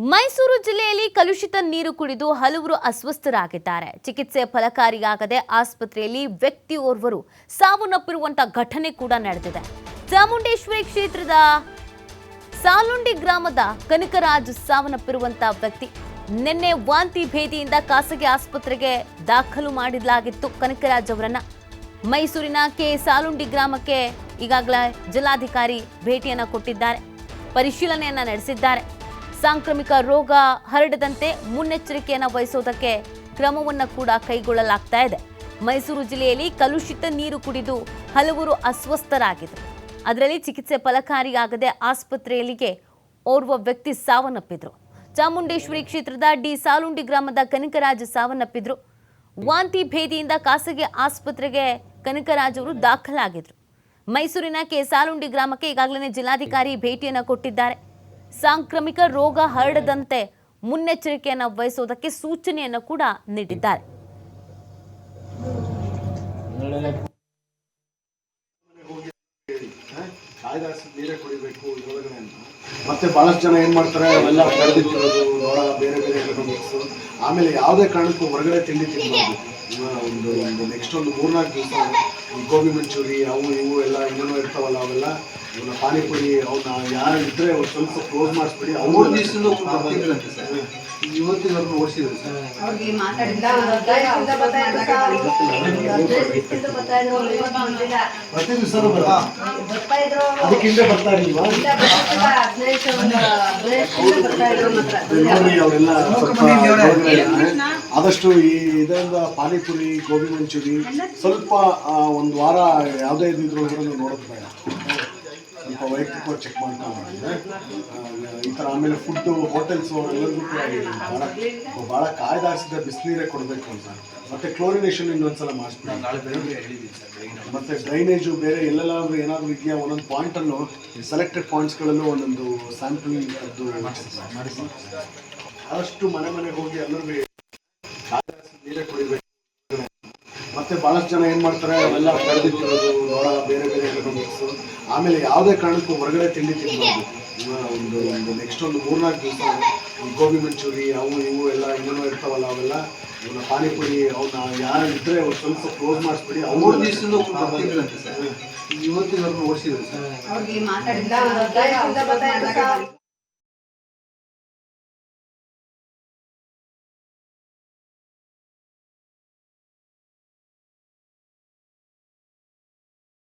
ಮೈಸೂರು ಜಿಲ್ಲೆಯಲ್ಲಿ ಕಲುಷಿತ ನೀರು ಕುಡಿದು ಹಲವರು ಅಸ್ವಸ್ಥರಾಗಿದ್ದಾರೆ. ಚಿಕಿತ್ಸೆ ಫಲಕಾರಿಯಾಗದೆ ಆಸ್ಪತ್ರೆಯಲ್ಲಿ ವ್ಯಕ್ತಿಯೋರ್ವರು ಸಾವನ್ನಪ್ಪಿರುವಂತಹ ಘಟನೆ ಕೂಡ ನಡೆದಿದೆ. ಚಾಮುಂಡೇಶ್ವರಿ ಕ್ಷೇತ್ರದ ಸಾಲುಂಡಿ ಗ್ರಾಮದ ಕನಕರಾಜ್ ಸಾವನ್ನಪ್ಪಿರುವಂತಹ ವ್ಯಕ್ತಿ ನಿನ್ನೆ ವಾಂತಿ ಭೇದಿಯಿಂದ ಖಾಸಗಿ ಆಸ್ಪತ್ರೆಗೆ ದಾಖಲು ಮಾಡಲಾಗಿತ್ತು. ಕನಕರಾಜ್ ಅವರನ್ನ ಮೈಸೂರಿನ ಕೆ ಸಾಲುಂಡಿ ಗ್ರಾಮಕ್ಕೆ ಈಗಾಗಲೇ ಜಿಲ್ಲಾಧಿಕಾರಿ ಭೇಟಿಯನ್ನ ಕೊಟ್ಟಿದ್ದಾರೆ, ಪರಿಶೀಲನೆಯನ್ನ ನಡೆಸಿದ್ದಾರೆ. ಸಾಂಕ್ರಾಮಿಕ ರೋಗ ಹರಡದಂತೆ ಮುನ್ನೆಚ್ಚರಿಕೆಯನ್ನು ವಹಿಸುವುದಕ್ಕೆ ಕ್ರಮವನ್ನು ಕೂಡ ಕೈಗೊಳ್ಳಲಾಗ್ತಾ ಇದೆ. ಮೈಸೂರು ಜಿಲ್ಲೆಯಲ್ಲಿ ಕಲುಷಿತ ನೀರು ಕುಡಿದು ಹಲವರು ಅಸ್ವಸ್ಥರಾಗಿದ್ದರು. ಅದರಲ್ಲಿ ಚಿಕಿತ್ಸೆ ಫಲಕಾರಿಯಾಗದೆ ಆಸ್ಪತ್ರೆಯಲ್ಲಿಗೆ ಓರ್ವ ವ್ಯಕ್ತಿ ಸಾವನ್ನಪ್ಪಿದ್ರು. ಚಾಮುಂಡೇಶ್ವರಿ ಕ್ಷೇತ್ರದ ಡಿ ಸಾಲುಂಡಿ ಗ್ರಾಮದ ಕನಕರಾಜ್ ಸಾವನ್ನಪ್ಪಿದ್ರು. ವಾಂತಿ ಭೇದಿಯಿಂದ ಖಾಸಗಿ ಆಸ್ಪತ್ರೆಗೆ ಕನಕರಾಜ್ ಅವರು ದಾಖಲಾಗಿದ್ರು. ಮೈಸೂರಿನ ಕೆ ಸಾಲುಂಡಿ ಗ್ರಾಮಕ್ಕೆ ಈಗಾಗಲೇ ಜಿಲ್ಲಾಧಿಕಾರಿ ಭೇಟಿಯನ್ನು ಕೊಟ್ಟಿದ್ದಾರೆ. ಸಾಂಕ್ರಾಮಿಕ ರೋಗ ಹರಡದಂತೆ ಮುನ್ನೆಚ್ಚರಿಕೆಯನ್ನು ವಹಿಸುವುದಕ್ಕೆ ಸೂಚನೆಯನ್ನು ಕೂಡ ನೀಡಿದ್ದಾರೆ. ನೀರೇ ಕುಡಿಬೇಕು ಇದರೊಳಗಡೆ ಅಂತ ಮತ್ತೆ ಬಹಳಷ್ಟು ಜನ ಏನ್ ಮಾಡ್ತಾರೆ, ಅವೆಲ್ಲ ಕರೆದಿಟ್ಟಿರೋದು ನೋಡ ಬೇರೆ ಬೇರೆ ಎಕನಾಮಿಕ್ಸ್. ಆಮೇಲೆ ಯಾವುದೇ ಕಾರಣಕ್ಕೂ ಹೊರಗಡೆ ತಿಂಡಿ ತಿನ್ಬಾರ್ದು. ಒಂದು ನೆಕ್ಸ್ಟ್ ಒಂದು 3-4 ದಿವಸ ಗೋಬಿ ಮಂಚೂರಿ ಅವು ಇವು ಎಲ್ಲ ಇನ್ನೂ ಇರ್ತಾವಲ್ಲ, ಅವೆಲ್ಲ ಇವನ್ನ ಪಾನಿಪುರಿ ಅವನ್ನ ಯಾರು ಇದ್ರೆ ಒಂದು ಸ್ವಲ್ಪ ಕ್ಲೋಸ್ ಮಾಡಿಸ್ಬಿಡಿ. 3 ದಿವಸದಿಂದ ಇವತ್ತಿನವರೆಗೂ ಓಡಿಸಿದ್ರು ಸರ್. ಬರ್ತಿದ್ವಿ ಸರ್, ಅದಕ್ಕಿಂತ ಬರ್ತಾ ಇಲ್ವಾ ಅವರೆಲ್ಲ ಸ್ವಲ್ಪ ಆದಷ್ಟು ಈ ಇದರಿಂದ ಪಾನಿಪುರಿ ಗೋಬಿ ಮಂಚೂರಿ ಸ್ವಲ್ಪ ಒಂದು ವಾರ ಯಾವುದೇ ಇದ್ರೊಳಗೆ ನೋಡೋದು ಬೇಡ. ಸ್ವಲ್ಪ ವೈಯಕ್ತಿಕವಾಗಿ ಚೆಕ್ ಮಾಡ್ಕೊಂಡು ಈ ಥರ. ಆಮೇಲೆ ಫುಡ್ಡು ಹೋಟೆಲ್ಸು ಎಲ್ಲರಿಗೂ ಕೂಡ ಭಾಳ ಕಾಯ್ದಾರಿಸಿದ ಬಿಸಿನೀರೇ ಕೊಡಬೇಕು ಅಂತ. ಮತ್ತು ಕ್ಲೋರಿನೇಷನ್ ಇನ್ನೊಂದ್ಸಲ ಮಾಡಿಸ್ಬಿಟ್ಟು ಮತ್ತು ಡ್ರೈನೇಜು ಬೇರೆ ಎಲ್ಲೆಲ್ಲಾದ್ರೂ ಏನಾದರೂ ಇದೆಯಾ ಒಂದೊಂದು ಪಾಯಿಂಟಲ್ಲೂ ಸೆಲೆಕ್ಟೆಡ್ ಪಾಯಿಂಟ್ಸ್ಗಳಲ್ಲೂ ಒಂದೊಂದು ಸ್ಯಾಂಪಲಿಂಗ್ ಅದು ಮಾಡಿಸಿ ಆದಷ್ಟು ಮನೆಗೆ ಹೋಗಿ ಎಲ್ಲರಿಗೂ ನೀರೇ ಕುಡಿಬೇಕು. ಮತ್ತೆ ಬಹಳಷ್ಟು ಜನ ಏನ್ ಮಾಡ್ತಾರೆ, ಅವೆಲ್ಲ ಕರೆದಿಟ್ಟಿರೋದು ನೋಡ ಬೇರೆ ಬೇರೆ ಎಕನಾಮಿಕ್ಸ್. ಆಮೇಲೆ ಯಾವುದೇ ಕಾರಣಕ್ಕೂ ಹೊರಗಡೆ ತಿಂಡಿ ತಿನ್ಬಾರ್ದು. ಒಂದು ನೆಕ್ಸ್ಟ್ ಒಂದು 3-4 ದಿವಸ ಗೋಬಿ ಮಂಚೂರಿ ಅವು ಇವು ಎಲ್ಲ ಇನ್ನೂ ಇರ್ತಾವಲ್ಲ, ಅವೆಲ್ಲ ಇವನ್ನ ಪಾನಿಪುರಿ ಅವನ್ನ ಯಾರು ಇದ್ರೆ ಒಂದು ಸ್ವಲ್ಪ ಕ್ಲೋಸ್ ಮಾಡಿಸ್ಬಿಡಿ. 3 ದಿವಸದಿಂದ ಬರ್ತಿದ್ರಂತೆ ಸರ್. ಇವತ್ತಿನವರೆಗೂ ಓಡಿಸಿದ್ರು ಸರ್.